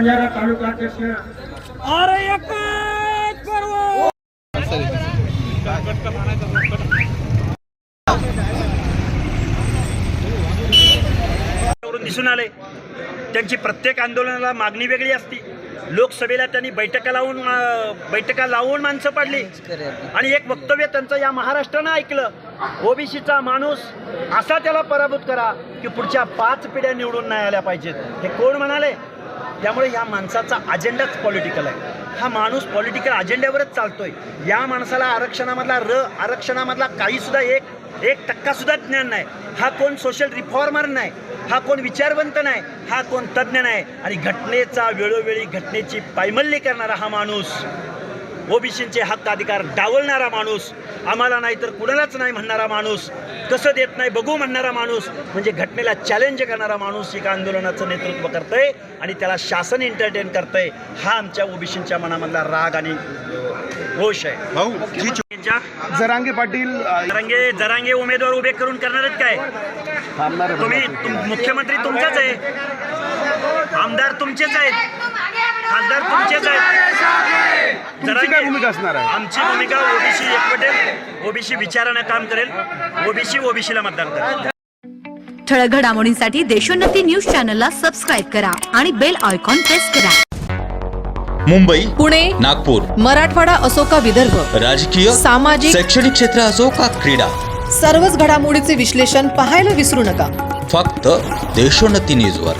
बंजारा तालुका अध्यक्ष दिसून आले। त्यांची प्रत्येक आंदोलनाला मागणी वेगळी असती। लोकसभेला त्यांनी बैठका लावून माणसं पडली आणि एक वक्तव्य त्यांचं या महाराष्ट्रानं ऐकलं, ओबीसीचा माणूस असा त्याला पराभूत करा की पुढच्या 5 पिढ्या निवडून नाही आल्या पाहिजेत। हे कोण म्हणाले? त्यामुळे या माणसाचा अजेंडाच पॉलिटिकल आहे। हा माणूस पॉलिटिकल अजेंड्यावरच चालतोय। या माणसाला आरक्षणामधला काही सुद्धा एक टक्का सुद्धा ज्ञान नाही। हा कोण सोशल रिफॉर्मर नाही, हा कोण विचारवंत नाही, हा कोण तज्ज्ञ नाही आणि वेळोवेळी घटनेची पायमल्ली करणारा हा माणूस, ओबीसींचे हक्क अधिकार डावलणारा माणूस, आम्हाला नाही तर कुणालाच नाही म्हणणारा माणूस, कसं देत नाही बघू म्हणणारा माणूस, म्हणजे घटनेला चॅलेंज करणारा माणूस एका आंदोलनाचं नेतृत्व करतंय आणि त्याला शासन एंटरटेन करतंय। हा आमच्या ओबीसींच्या मनामधला राग आणि रोष आहे। भाऊ जरांगे पाटील जरांगे उमेदवार उभे करून करणार आहेत काय? मुख्यमंत्री तुमचाच आहे, आमदार तुमचेच आहेत, खासदार तुमचेच आहेत। जरांगे भूमिका असणार आहे। आमची भूमिका ओबीसी एकवटेल, ओबीसी विचारानं काम करेल, ओबीसीला मतदान करेल। ठळक घडामोडींसाठी देशोन्नती न्यूज चॅनलला सबस्क्राईब करा आणि बेल आयकॉन प्रेस करा। मुंबई, पुणे, नागपूर, मराठवाडा असो का विदर्भ, राजकीय, सामाजिक, शैक्षणिक क्षेत्र असो का क्रीडा, सर्वच घडामोडीचे विश्लेषण पाहायला विसरू नका। फक्त देशोन्नती न्यूजवर।